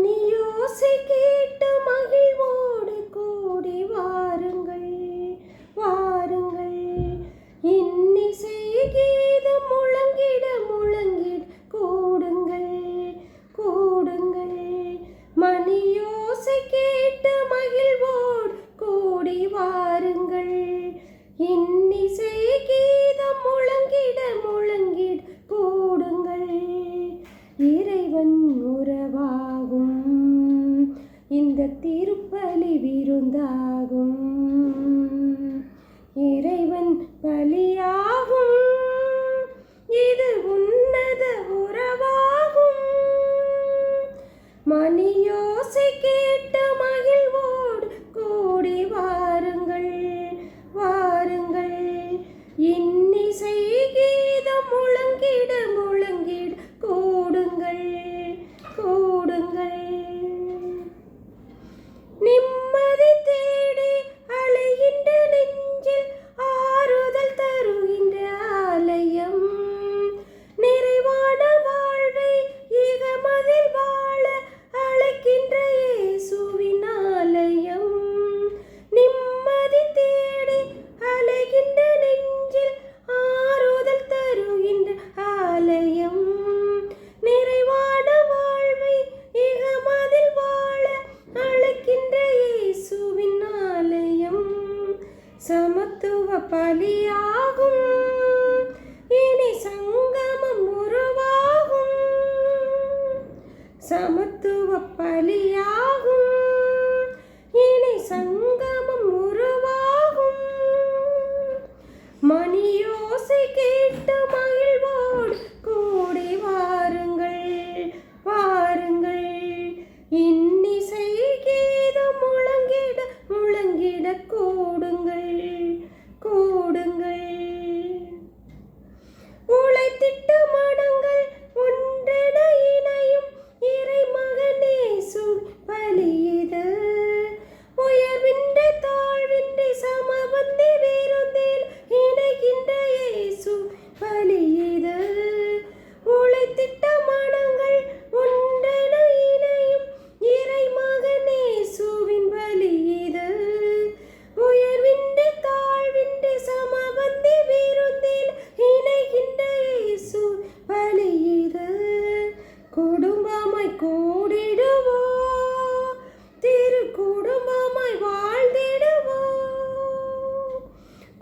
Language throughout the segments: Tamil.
மணியோசை கேட்டு மகிழ்வோடு கூடி வாருங்கள் வாருங்கள். இன்னிசை கீதம் முழங்கிட முழங்கிட கூடுங்கள் கூடுங்கள். மணியோசை கேட்டு மகிழ்வோடு கூடி வாருங்கள். இன்னிசை கீதம் முழங்கிட முழங்கிட கூடுங்கள். இறைவன் உறவாகும் இந்த திருப்பலி விருந்தாகும். இறைவன் பலியாகும் இது உன்னத உறவாகும். மணியோசை கேட்டு மகிழ்வோடு கூடி வாருங்கள் வாருங்கள். இன்னிசை கீதம் முழங்கிட முழங்கிட கூடுங்கள் கூடுங்கள். நிம்மதி தேடி அலைகின்ற நெஞ்சில் ஆறுதல் தருகின்ற ஆலயம். நிறைவான வாழ்வை இகமதில் வாழ அழைக்கின்ற இயேசுவின் ஆலயம். நிம்மதி தேடி அலைகின்ற நெஞ்சில் ஆறுதல் தருகின்ற ஆலயம். நிறைவான வாழ்வை இகமதில் வாழ அழைக்கின்ற இயேசுவின் ஆலயம். சமத்துவ பலியாகும் இனி சங்கமம் உருவாகும். சமத்துவ பலியாகும் இனி சங்கமம் உருவாகும். மணியோசை கேட்டு மகிழ்வோடு கூடி வாருங்கள் வாருங்கள். இன்னிசை கீதம் முழங்கிட முழங்கிட கூடுங்கள் கூடுங்கள். உழைத்திட்ட மனங்கள் ஒன்றென இணையும் இறைமகனேசு பலியிது. உயர்வின்றி தாழ்வின்றி சமபந்தி விருந்தில் இணைகின்ற இயேசு பலியிது. உழைத்திட்ட மனங்கள் ஒன்றென இணையும் இறைமகனேசுவின் பலியிது. உயர்வின்றி தாழ்வின்றி சமபந்தி விருந்தில் இணைகின்ற இயேசு பலியிது. குடும்பமாய் கூடிடுவோ திரு குடும்பமாய் வாழ்ந்திடுவோ.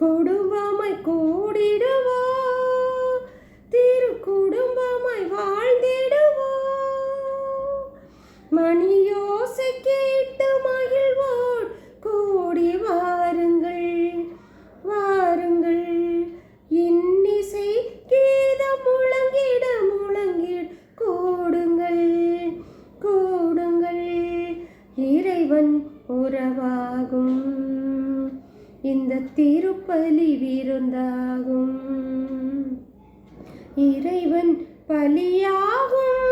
குடும்பமாய் கூடிடுவோ திரு குடும்பமாய் வாழ்ந்திடுவோ. மணியோசை கேட்டு மகிழ்வோடு கூடி வாருங்கள் வாருங்கள். இன்னிசை கீதம் முழங்கிட முழங்கிட கூடுங்கள் கூடுங்கள். இறைவன் உறவாகும் இந்த திருப்பலி விருந்தாகும். இறைவன் பலியாகும்